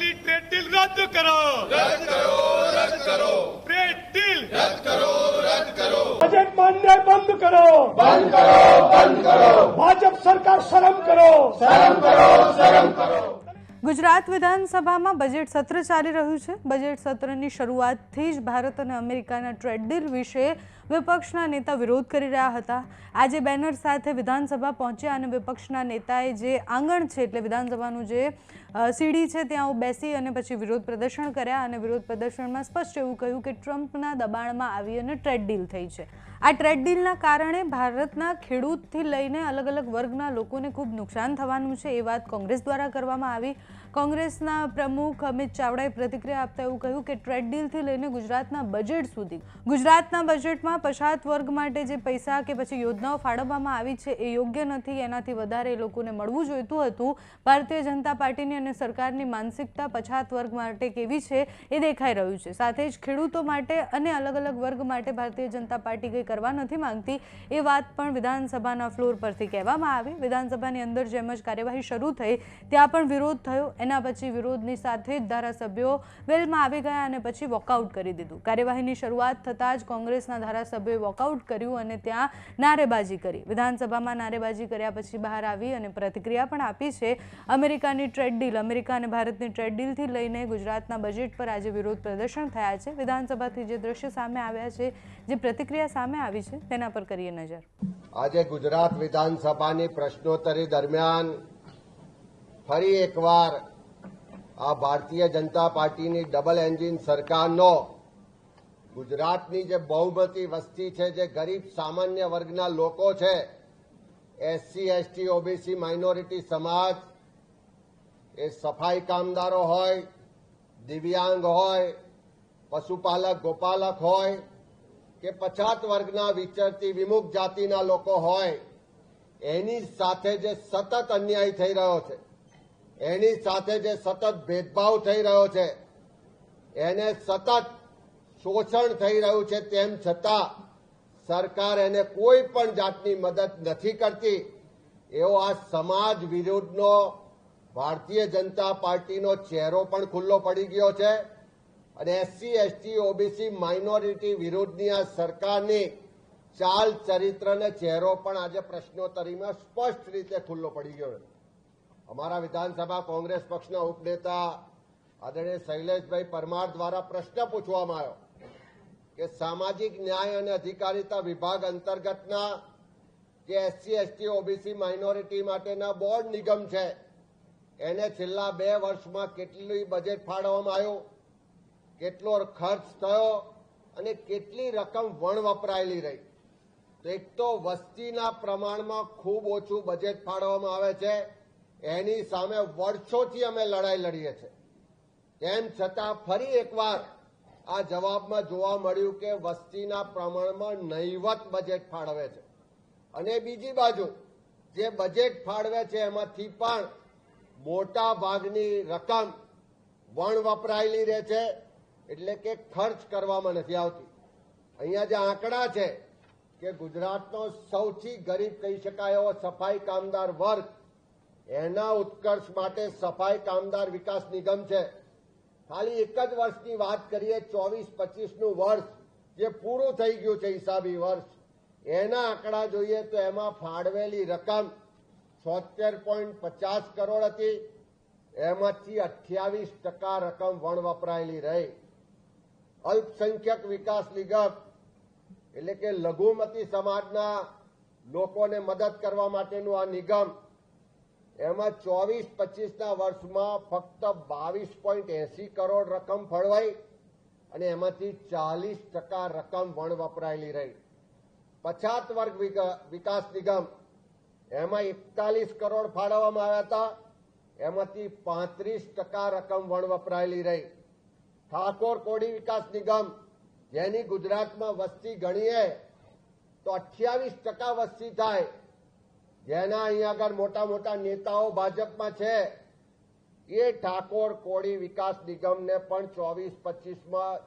અમેરિકાની trade deal રદ કરો, રદ કરો, રદ કરો, ટ્રેડ ડીલ રદ કરો, રદ કરો, બજેટ માન્ય બંધ કરો, બંધ કરો, બંધ કરો, ભાજપ સરકાર શરમ કરો, શરમ કરો, શરમ કરો. ગુજરાત વિધાનસભામાં બજેટ સત્ર ચાલી રહ્યું છે. બજેટ સત્રની શરૂઆતથી જ ભારત અને અમેરિકાના ટ્રેડ ડીલ વિશે વિપક્ષના નેતા વિરોધ કરી રહ્યા હતા. આજે બેનર સાથે વિધાનસભા પહોંચ્યા અને વિપક્ષના નેતાએ જે આંગણ છે એટલે વિધાનસભાનું જે સીડી છે ત્યાં બેસી અને પછી વિરોધ પ્રદર્શન કર્યા અને વિરોધ પ્રદર્શનમાં સ્પષ્ટ એવું કહ્યું કે ટ્રમ્પના દબાણમાં આવી અને ટ્રેડ ડીલ થઈ છે. આ ટ્રેડ ડીલના કારણે ભારતના ખેડૂતથી લઈને અલગ અલગ વર્ગના લોકોને ખૂબ નુકસાન થવાનું છે એ વાત કોંગ્રેસ દ્વારા કરવામાં આવી. કોંગ્રેસના પ્રમુખ અમિત ચાવડાએ પ્રતિક્રિયા આપતા એવું કહ્યું કે ટ્રેડ ડીલથી લઈને ગુજરાતના બજેટ સુધી ગુજરાતના બજેટમાં પછાત વર્ગ માટે જે પૈસા કે પછી યોજનાઓ ફાળવવામાં આવી છે એ યોગ્ય નથી. એનાથી વધારે એ લોકોને મળવું જોઈતું હતું. ભારતીય જનતા પાર્ટીની અને સરકારની માનસિકતા પછાત વર્ગ માટે કેવી છે એ દેખાઈ રહ્યું છે. સાથે જ ખેડૂતો માટે અને અલગ અલગ વર્ગ માટે ભારતીય જનતા પાર્ટી કંઈ કરવા નથી માંગતી એ વાત પણ વિધાનસભાના ફ્લોર પરથી કહેવામાં આવી. વિધાનસભાની અંદર જેમ જ કાર્યવાહી શરૂ થઈ ત્યાં પણ વિરોધ થયો. એના પછી વિરોધની સાથે જ ધારાસભ્યો વેલમાં આવી ગયા અને પછી વોકઆઉટ કરી દીધું. કાર્યવાહીની શરૂઆત થતાં જ કોંગ્રેસના ધારાસભ્યોએ વોકઆઉટ કર્યું અને ત્યાં નારેબાજી કરી. વિધાનસભામાં નારેબાજી કર્યા પછી બહાર આવી અને પ્રતિક્રિયા પણ આપી છે. અમેરિકાની ટ્રેડ ડીલ, અમેરિકા અને ભારતની ટ્રેડ ડીલથી લઈને ગુજરાતના બજેટ પર આજે વિરોધ પ્રદર્શન થયા છે. વિધાનસભાથી જે દ્રશ્ય સામે આવ્યા છે, જે પ્રતિક્રિયા સામે આવી છે તેના પર કરીએ નજર. આજે ગુજરાત વિધાનસભાની પ્રશ્નોત્તરી દરમિયાન ફરી એકવાર આ ભારતીય જનતા પાર્ટીની ડબલ એન્જિન સરકારનો ગુજરાતની જે બહુમતી વસ્તી છે, જે ગરીબ સામાન્ય વર્ગના લોકો છે, એસસી, એસટી, ઓબીસી, માઇનોરિટી સમાજ, એ સફાઈ કામદારો હોય, દિવ્યાંગ હોય, પશુપાલક ગોપાલક હોય કે પછાત વર્ગના વિચરતી વિમુખ જાતિના લોકો હોય, એની સાથે જે સતત અન્યાય થઈ રહ્યો છે, એની સાથે જે સતત ભેદભાવ થઈ રહ્યો છે, એને સતત શોષણ થઈ રહ્યું છે, તેમ છતાં સરકાર એને કોઈ પણ જાતની મદદ નથી કરતી એવો આ સમાજ વિરુદ્ધનો ભારતીય જનતા પાર્ટીનો ચહેરો પણ ખુલ્લો પડી ગયો છે. અને એસસી, એસટી, ઓબીસી, માઇનોરિટી વિરુદ્ધની આ સરકારની ચાલ ચરિત્રને ચહેરો પણ આજે પ્રશ્નોત્તરીમાં સ્પષ્ટ રીતે ખુલ્લો પડી ગયો છે. અમારા વિધાનસભા કોંગ્રેસ પક્ષના ઉપનેતા આદરણીય શૈલેષભાઈ પરમાર દ્વારા પ્રશ્ન પૂછવામાં આવ્યો કે સામાજિક ન્યાય અને અધિકારીતા વિભાગ અંતર્ગતના જે એસસી, એસટી, ઓબીસી, માઇનોરિટી માટેના બોર્ડ નિગમ છે, એને છેલ્લા 2 વર્ષમાં કેટલું બજેટ ફાળવવામાં આવ્યું, કેટલો ખર્ચ થયો અને કેટલી રકમ વપરાયેલી રહી. તો એક તો વસ્તીના પ્રમાણમાં ખૂબ ઓછું બજેટ ફાળવવામાં આવે છે, એની સામે વર્ષોથી અમે લડાઈ લડીએ છીએ. તેમ છતાં ફરી એકવાર આ જવાબમાં જોવા મળ્યું કે વસ્તીના પ્રમાણમાં નહીવત બજેટ ફાળવે છે. અને બીજી બાજુ જે બજેટ ફાળવે છે એમાંથી પણ મોટા ભાગની રકમ વપરાયેલી રહે છે, એટલે કે ખર્ચ કરવામાં નથી આવતી. અહીંયા જે આંકડા છે કે ગુજરાતનો સૌથી ગરીબ કહી શકાય એવો સફાઈ કામદાર વર્ગ, એના ઉત્કર્ષ માટે સફાઈ કામદાર વિકાસ નિગમ છે. ખાલી એક જ વર્ષની વાત કરીએ, 24-25નું વર્ષ જે પૂરું થઈ ગયું છે હિસાબી વર્ષ, એના આંકડા જોઈએ તો એમાં ફાળવેલી રકમ 76.50 કરોડ હતી. એમાંથી 28% રકમ વપરાયેલી રહી. અલ્પસંખ્યક વિકાસ નિગમ એટલે કે લઘુમતી સમાજના લોકોને મદદ કરવા માટેનું આ નિગમ, એમાં 24-25ના વર્ષમાં ફક્ત 22.80 કરોડ રકમ ફળવાઈ અને એમાંથી 40% રકમ વપરાયેલી રહી. પછાત વર્ગ વિકાસ નિગમ, એમાં 41 કરોડ ફાળવવામાં આવ્યા હતા, એમાંથી 35% રકમ વપરાયેલી રહી. ઠાકોર કોળી વિકાસ નિગમ, જેની ગુજરાતમાં વસ્તી ગણીએ તો 28% વસ્તી થાય, જેના અહીંયા આગળ મોટા મોટા નેતાઓ ભાજપમાં છે, એ ઠાકોર કોળી વિકાસ નિગમને પણ 24-25માં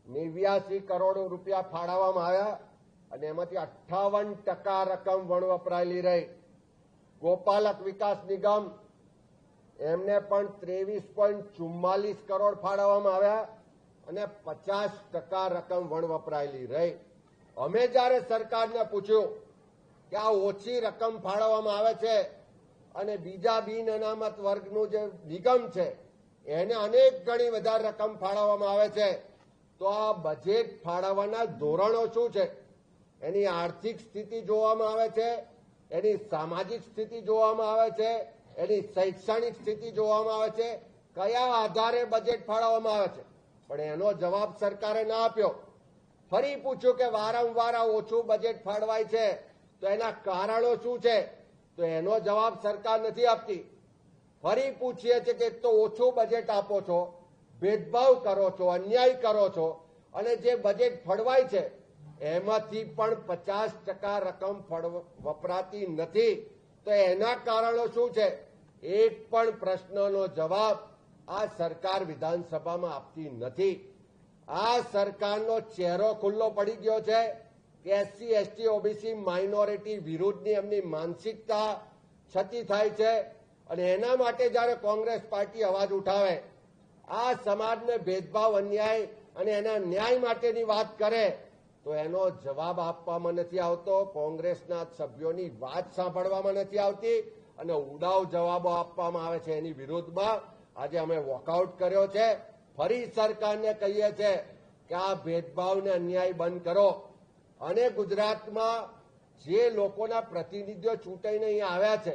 89 કરોડ રૂપિયા ફાળવવામાં આવ્યા અને એમાંથી 58% રકમ વપરાયેલી રહી. ગોપાલક વિકાસ નિગમ, એમને પણ 23.44 કરોડ ફાળવવામાં આવ્યા અને 50% રકમ વણવપરાયેલી રહી. અમે જ્યારે સરકારને પૂછ્યું કે આ ઓછી રકમ ફાળવવામાં આવે છે અને બીજા બિન અનામત વર્ગનું જે નિગમ છે એને અનેક ગણી વધારે રકમ ફાળવવામાં આવે છે, તો આ બજેટ ફાળવવાના ધોરણો શું છે, એની આર્થિક સ્થિતિ જોવામાં આવે છે, એની સામાજિક સ્થિતિ જોવામાં આવે છે, એની શૈક્ષણિક સ્થિતિ જોવામાં આવે છે, કયા આધારે બજેટ ફાળવવામાં આવે છે. પણ એનો જવાબ સરકારે ના આપ્યો. ફરી પૂછ્યું કે વારંવાર આ ઓછું બજેટ ફાળવાય છે તો એના કારણો શું છે, તો એનો જવાબ સરકાર નથી આપતી. ફરી પૂછીએ છીએ કે એક તો ઓછું બજેટ આપો છો, ભેદભાવ કરો છો, અન્યાય કરો છો, અને જે બજેટ ફળવાય છે એમાંથી પણ 50% રકમ વપરાતી નથી, તો એના કારણો શું છે? એક પણ પ્રશ્નનો જવાબ આ સરકાર વિધાનસભામાં આપતી નથી. આ સરકારનો ચહેરો ખુલ્લો પડી ગયો છે કે એસસી, એસટી, ઓબીસી માઇનોરિટી વિરુદ્ધની એમની માનસિકતા છતી થાય છે, અને એના માટે જ્યારે કોંગ્રેસ પાર્ટી અવાજ ઉઠાવે, આ સમાજને ભેદભાવ, અન્યાય અને એના ન્યાય માટેની વાત કરે, તો એનો જવાબ આપવામાં નથી આવતો. કોંગ્રેસના સભ્યોની વાત સાંભળવામાં નથી આવતી અને ઉડાવ જવાબો આપવામાં આવે છે. એની વિરુદ્ધમાં આજે અમે વોકઆઉટ કર્યો છે. ફરી સરકારને કહીએ છીએ કે આ ભેદભાવને અન્યાય બંધ કરો, અને ગુજરાતમાં જે લોકોના પ્રતિનિધિઓ ચૂંટાઈને અહીં આવ્યા છે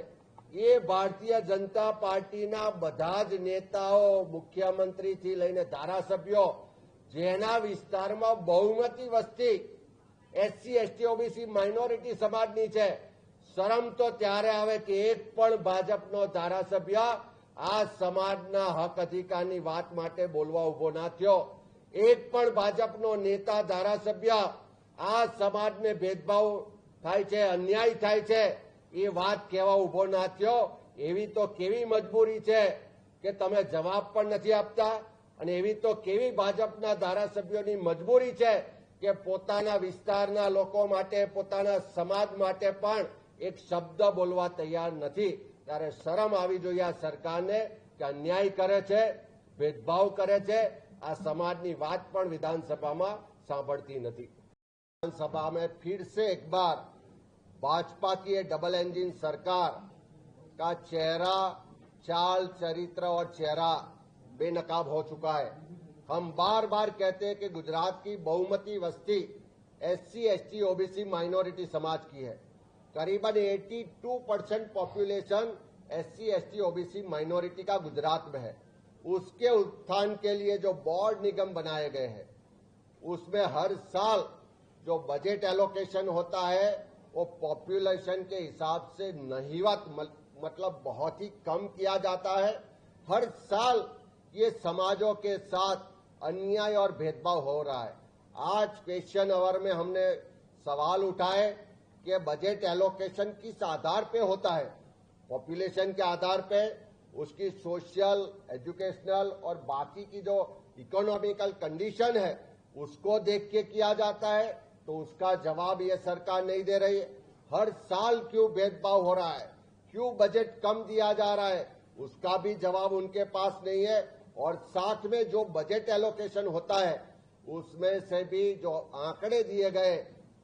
એ ભારતીય જનતા પાર્ટીના બધા જ નેતાઓ, મુખ્યમંત્રીથી લઈને ધારાસભ્યો, જેના વિસ્તારમાં બહુમતી વસ્તી એસસી, એસટી, ઓબીસી માઇનોરિટી સમાજની છે. શરમ તો ત્યારે આવે કે એક પણ ભાજપનો ધારાસભ્ય આ સમાજના હક અધિકારની વાત માટે બોલવા ઉભો ના થયો. એક પણ ભાજપનો નેતા, ધારાસભ્ય આ સમાજને ભેદભાવ થાય છે, અન્યાય થાય છે એ વાત કહેવા ઉભો ના થયો. એવી તો કેવી મજબૂરી છે કે તમે જવાબ પણ નથી આપતા, અને એવી તો કેવી ભાજપના ધારાસભ્યોની મજબૂરી છે કે પોતાના વિસ્તારના લોકો માટે, પોતાના સમાજ માટે પણ એક શબ્દ બોલવા તૈયાર નથી. ત્યારે શરમ આવી જોઈએ આ સરકારને કે અન્યાય કરે છે, ભેદભાવ કરે છે, આ સમાજની વાત પણ વિધાनसभा સાંભળતી નથી. विधानसभा में फिर से एक बार भाजपा की ये डबल इंजन सरकार का चेहरा, चाल, चरित्र और चेहरा बेनकाब हो चुका है. हम बार बार कहते हैं कि गुजरात की बहुमती वस्ती एससी, एसटी, ओबीसी माइनॉरिटी समाज की है. करीबन 82% population SC, ST, OBC minority का गुजरात में है. उसके उत्थान के लिए जो बोर्ड निगम बनाए गए हैं उसमें हर साल जो बजट एलोकेशन होता है वो पॉपुलेशन के हिसाब से नहीवत, मतलब बहुत ही कम किया जाता है. हर साल ये समाजों के साथ अन्याय और भेदभाव हो रहा है. आज क्वेश्चन आवर में हमने सवाल उठाए कि बजट एलोकेशन किस आधार पे होता है. पॉपुलेशन के आधार पे, उसकी सोशल, एजुकेशनल और बाकी की जो इकोनॉमिकल कंडीशन है उसको देख के किया जाता है. तो उसका जवाब ये सरकार नहीं दे रही है. हर साल क्यों भेदभाव हो रहा है, क्यों बजट कम दिया जा रहा है, उसका भी जवाब उनके पास नहीं है. और साथ में जो बजट एलोकेशन होता है उसमें से भी जो आंकड़े दिए गए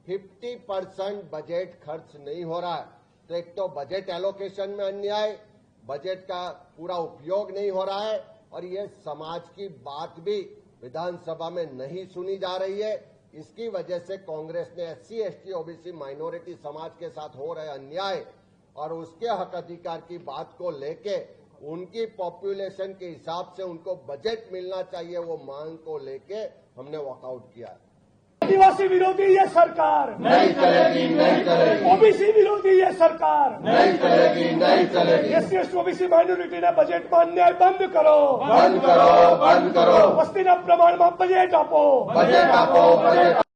50% बजट खर्च नहीं हो रहा है. तो एक तो बजट एलोकेशन में अन्याय, बजट का पूरा उपयोग नहीं हो रहा है, और ये समाज की बात भी विधानसभा में नहीं सुनी जा रही है. इसकी वजह से कांग्रेस ने एससी, एसटी, ओबीसी माइनॉरिटी समाज के साथ हो रहे अन्याय और उसके हक अधिकार की बात को लेके उनकी पॉपुलेशन के हिसाब से उनको बजट मिलना चाहिए, वो मांग को लेके हमने वॉकआउट किया है. आदिवासी विरोधी ये सरकार नहीं चलेगी, नहीं चलेगी, ओबीसी विरोधी ये सरकार नहीं चलेगी, नहीं चलेगी. एससी, एसटी, ओबीसी माइनॉरिटी ने बजट में अन्याय बंद करो, बंद करो, बंद करो. वस्तीना प्रमाण में बजट आपो, बजट आपो, बजट